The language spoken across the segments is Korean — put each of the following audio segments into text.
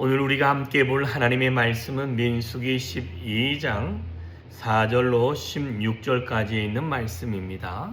오늘 우리가 함께 볼 하나님의 말씀은 민수기 12장 4절로 16절까지 있는 말씀입니다.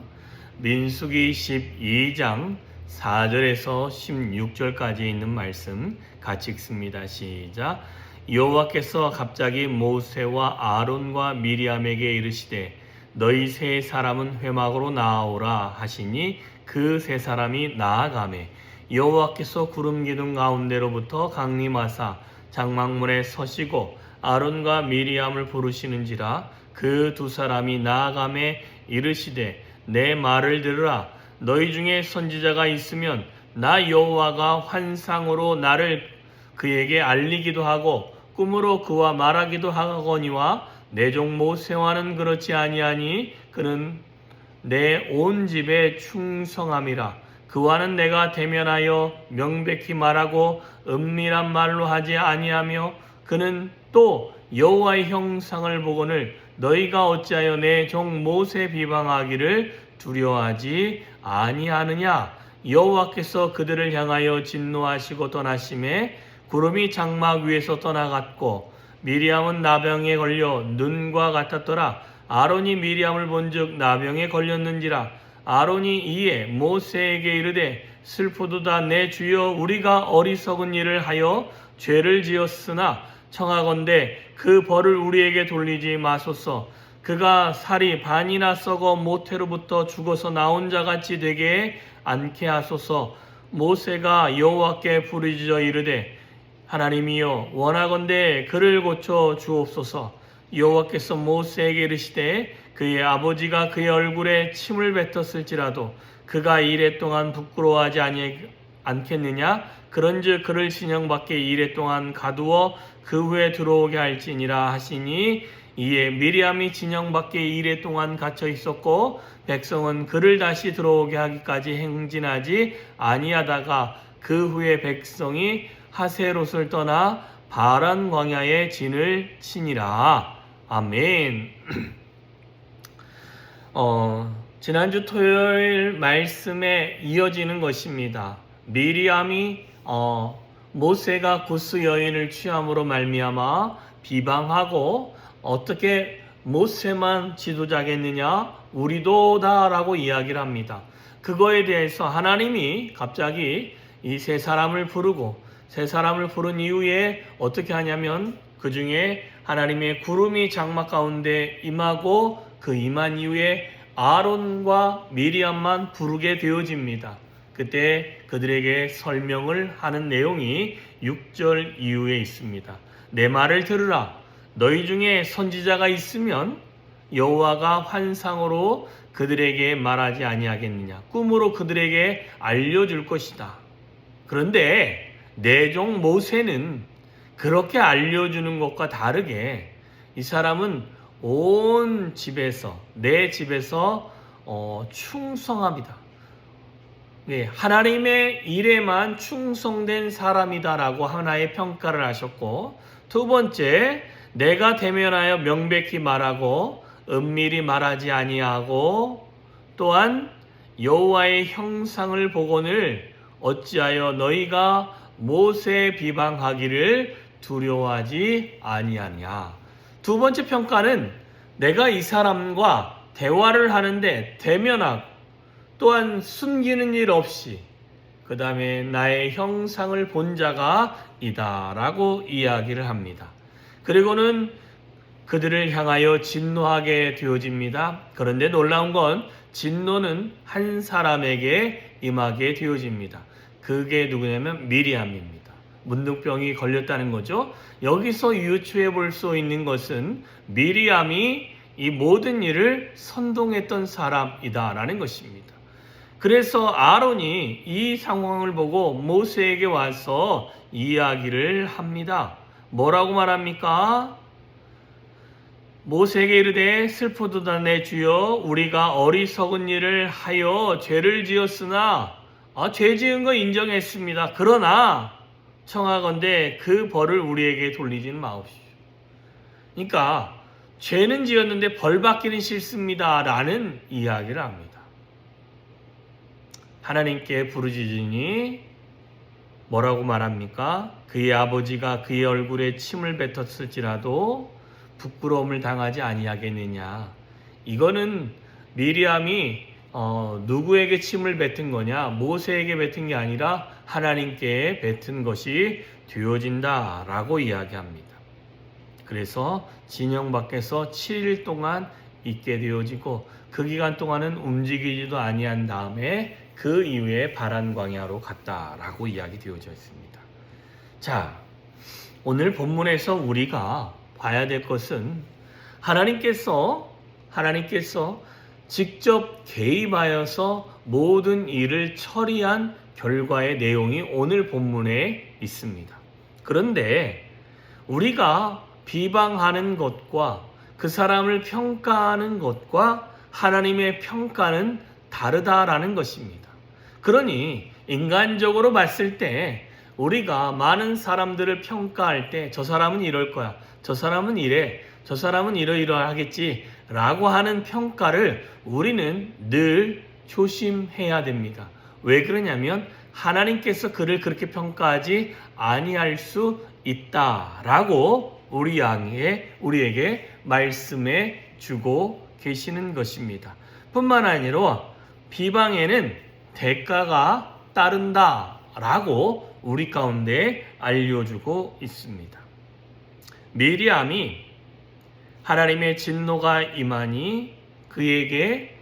민수기 12장 4절에서 16절까지 있는 말씀 같이 읽습니다. 시작. 여호와께서 갑자기 모세와 아론과 미리암에게 이르시되 너희 세 사람은 회막으로 나아오라 하시니 그 세 사람이 나아가매 여호와께서 구름 기둥 가운데로부터 강림하사 장막문에 서시고 아론과 미리암을 부르시는지라 그 두 사람이 나아가매 이르시되 내 말을 들으라. 너희 중에 선지자가 있으면 나 여호와가 환상으로 나를 그에게 알리기도 하고 꿈으로 그와 말하기도 하거니와 내 종 모세와는 그렇지 아니하니 그는 내 온 집에 충성함이라. 그와는 내가 대면하여 명백히 말하고 은밀한 말로 하지 아니하며 그는 또 여호와의 형상을 보거늘 너희가 어찌하여 내 종 모세 비방하기를 두려워하지 아니하느냐. 여호와께서 그들을 향하여 진노하시고 떠나심에 구름이 장막 위에서 떠나갔고 미리암은 나병에 걸려 눈과 같았더라. 아론이 미리암을 본즉 나병에 걸렸는지라. 아론이 이에 모세에게 이르되 슬프도다 내 주여 우리가 어리석은 일을 하여 죄를 지었으나 청하건대 그 벌을 우리에게 돌리지 마소서. 그가 살이 반이나 썩어 모태로부터 죽어서 나온 자같이 되게 않게 하소서. 모세가 여호와께 부르짖어 이르되 하나님이여 원하건대 그를 고쳐 주옵소서. 여호와께서 모세에게 이르시되 그의 아버지가 그의 얼굴에 침을 뱉었을지라도 그가 이래 동안 부끄러워하지 않겠느냐. 그런즉 그를 진영 밖에 이래 동안 가두어 그 후에 들어오게 할지니라 하시니 이에 미리암이 진영 밖에 이래 동안 갇혀 있었고 백성은 그를 다시 들어오게 하기까지 행진하지 아니하다가 그 후에 백성이 하세롯을 떠나 바란 광야에 진을 치니라. 아멘. 지난주 토요일 말씀에 이어지는 것입니다. 미리암이 모세가 구스 여인을 취함으로 말미암아 비방하고 어떻게 모세만 지도자겠느냐 우리도다라고 이야기를 합니다. 그거에 대해서 하나님이 갑자기 이 세 사람을 부르고 세 사람을 부른 이후에 어떻게 하냐면 그 중에 하나님의 구름이 장막 가운데 임하고 그 임한 이후에 아론과 미리암만 부르게 되어집니다. 그때 그들에게 설명을 하는 내용이 6절 이후에 있습니다. 내 말을 들으라. 너희 중에 선지자가 있으면 여호와가 환상으로 그들에게 말하지 아니하겠느냐. 꿈으로 그들에게 알려줄 것이다. 그런데 내 종 모세는 그렇게 알려주는 것과 다르게 이 사람은 온 집에서 내 집에서 충성합니다. 네, 하나님의 일에만 충성된 사람이다라고 하나의 평가를 하셨고 두 번째 내가 대면하여 명백히 말하고 은밀히 말하지 아니하고 또한 여호와의 형상을 보거늘 어찌하여 너희가 모세 비방하기를 두려워하지 아니하냐. 두 번째 평가는 내가 이 사람과 대화를 하는데 대면하고 또한 숨기는 일 없이 그 다음에 나의 형상을 본 자가 이다라고 이야기를 합니다. 그리고는 그들을 향하여 진노하게 되어집니다. 그런데 놀라운 건 진노는 한 사람에게 임하게 되어집니다. 그게 누구냐면 미리암입니다. 문둥병이 걸렸다는 거죠. 여기서 유추해 볼 수 있는 것은 미리암이 이 모든 일을 선동했던 사람이다라는 것입니다. 그래서 아론이 이 상황을 보고 모세에게 와서 이야기를 합니다. 뭐라고 말합니까? 모세에게 이르되 슬프도다 내 주여 우리가 어리석은 일을 하여 죄를 지었으나 죄 지은 거 인정했습니다. 그러나 청하건대 그 벌을 우리에게 돌리지는 마옵시오. 그러니까 죄는 지었는데 벌 받기는 싫습니다 라는 이야기를 합니다. 하나님께 부르짖으니 뭐라고 말합니까? 그의 아버지가 그의 얼굴에 침을 뱉었을지라도 부끄러움을 당하지 아니하겠느냐. 이거는 미리암이 누구에게 침을 뱉은 거냐? 모세에게 뱉은 게 아니라 하나님께 뱉은 것이 되어진다라고 이야기합니다. 그래서 진영 밖에서 7일 동안 있게 되어지고 그 기간 동안은 움직이지도 아니한 다음에 그 이후에 바란 광야로 갔다라고 이야기 되어져 있습니다. 자, 오늘 본문에서 우리가 봐야 될 것은 하나님께서 직접 개입하여서 모든 일을 처리한 결과의 내용이 오늘 본문에 있습니다. 그런데 우리가 비방하는 것과 그 사람을 평가하는 것과 하나님의 평가는 다르다라는 것입니다. 그러니 인간적으로 봤을 때 우리가 많은 사람들을 평가할 때 저 사람은 이럴 거야, 저 사람은 이래, 저 사람은 이러이러하겠지 라고 하는 평가를 우리는 늘 조심해야 됩니다. 왜 그러냐면 하나님께서 그를 그렇게 평가하지 아니할 수 있다라고 우리에게 말씀해 주고 계시는 것입니다. 뿐만 아니라 비방에는 대가가 따른다라고 우리 가운데 알려주고 있습니다. 미리암이 하나님의 진노가 임하니 그에게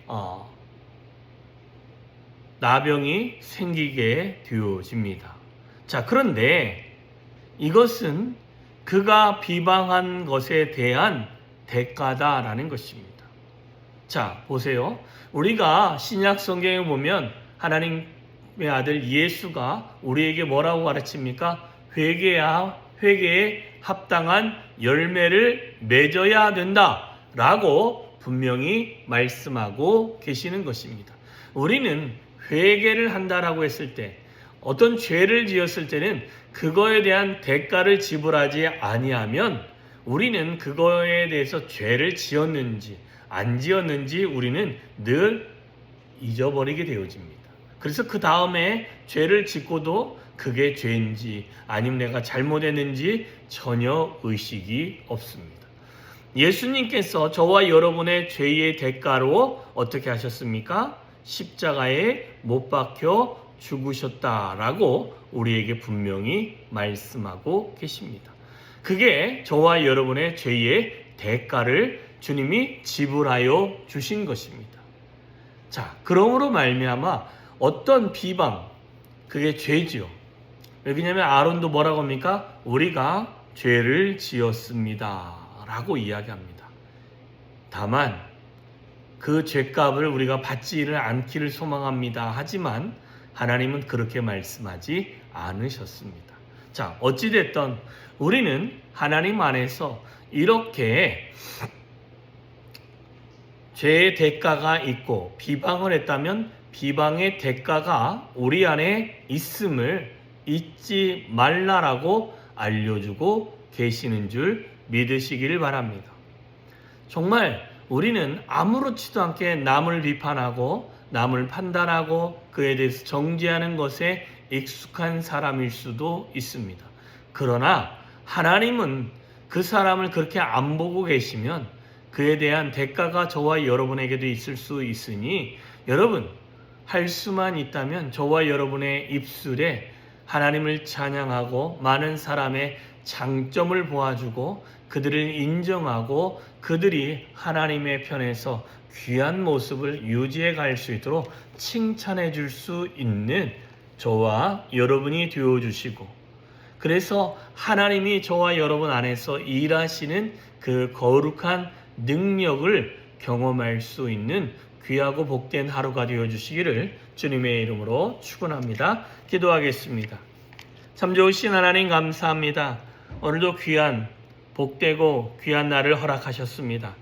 나병이 생기게 되어집니다. 자, 그런데 이것은 그가 비방한 것에 대한 대가다라는 것입니다. 자, 보세요. 우리가 신약 성경에 보면 하나님의 아들 예수가 우리에게 뭐라고 가르칩니까? 회개에 합당한 열매를 맺어야 된다라고 분명히 말씀하고 계시는 것입니다. 우리는 회개를 한다라고 했을 때 어떤 죄를 지었을 때는 그거에 대한 대가를 지불하지 아니하면 우리는 그거에 대해서 죄를 지었는지 안 지었는지 우리는 늘 잊어버리게 되어집니다. 그래서 그 다음에 죄를 짓고도 그게 죄인지 아니면 내가 잘못했는지 전혀 의식이 없습니다. 예수님께서 저와 여러분의 죄의 대가로 어떻게 하셨습니까? 십자가에 못 박혀 죽으셨다라고 우리에게 분명히 말씀하고 계십니다. 그게 저와 여러분의 죄의 대가를 주님이 지불하여 주신 것입니다. 자, 그러므로 말미암아 어떤 비방, 그게 죄지요. 왜냐하면 아론도 뭐라고 합니까? 우리가 죄를 지었습니다 라고 이야기합니다. 다만 그 죄값을 우리가 받지를 않기를 소망합니다. 하지만 하나님은 그렇게 말씀하지 않으셨습니다. 자, 어찌됐든 우리는 하나님 안에서 이렇게 죄의 대가가 있고 비방을 했다면 비방의 대가가 우리 안에 있음을 잊지 말라라고 알려주고 계시는 줄 믿으시기를 바랍니다. 정말 우리는 아무렇지도 않게 남을 비판하고 남을 판단하고 그에 대해서 정죄하는 것에 익숙한 사람일 수도 있습니다. 그러나 하나님은 그 사람을 그렇게 안 보고 계시면 그에 대한 대가가 저와 여러분에게도 있을 수 있으니 여러분 할 수만 있다면 저와 여러분의 입술에 하나님을 찬양하고 많은 사람의 장점을 보아주고 그들을 인정하고 그들이 하나님의 편에서 귀한 모습을 유지해 갈 수 있도록 칭찬해 줄 수 있는 저와 여러분이 되어주시고 그래서 하나님이 저와 여러분 안에서 일하시는 그 거룩한 능력을 경험할 수 있는 귀하고 복된 하루가 되어주시기를 주님의 이름으로 축원합니다. 기도하겠습니다. 참 좋으신 하나님 감사합니다. 오늘도 귀한 복되고 귀한 날을 허락하셨습니다.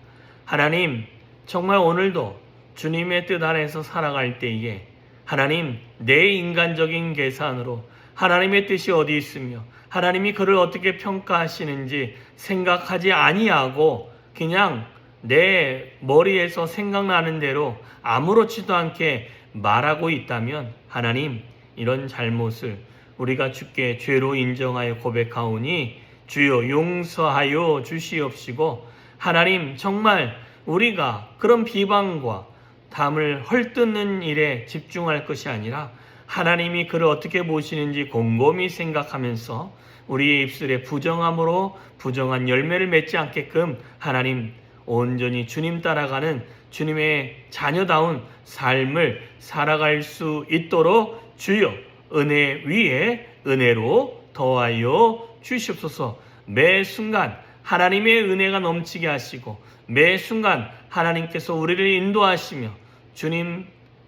하나님 정말 오늘도 주님의 뜻 안에서 살아갈 때에 하나님 내 인간적인 계산으로 하나님의 뜻이 어디 있으며 하나님이 그를 어떻게 평가하시는지 생각하지 아니하고 그냥 내 머리에서 생각나는 대로 아무렇지도 않게 말하고 있다면 하나님 이런 잘못을 우리가 주께 죄로 인정하여 고백하오니 주여 용서하여 주시옵시고, 하나님 정말 우리가 그런 비방과 담을 헐뜯는 일에 집중할 것이 아니라 하나님이 그를 어떻게 보시는지 곰곰이 생각하면서 우리의 입술에 부정함으로 부정한 열매를 맺지 않게끔 하나님 온전히 주님 따라가는 주님의 자녀다운 삶을 살아갈 수 있도록 주여 은혜 위에 은혜로 더하여 주시옵소서. 매 순간 하나님의 은혜가 넘치게 하시고 매 순간 하나님께서 우리를 인도하시며 주님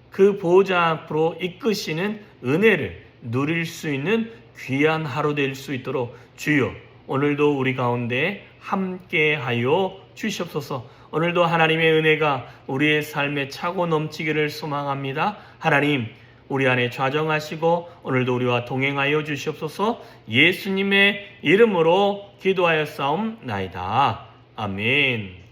그 보호자 앞으로 이끄시는 은혜를 누릴 수 있는 귀한 하루 될 수 있도록 주여 오늘도 우리 가운데 함께하여 주시옵소서. 오늘도 하나님의 은혜가 우리의 삶에 차고 넘치기를 소망합니다. 하나님 우리 안에 좌정하시고 오늘도 우리와 동행하여 주시옵소서. 예수님의 이름으로 기도하여 싸움나이다. 아멘.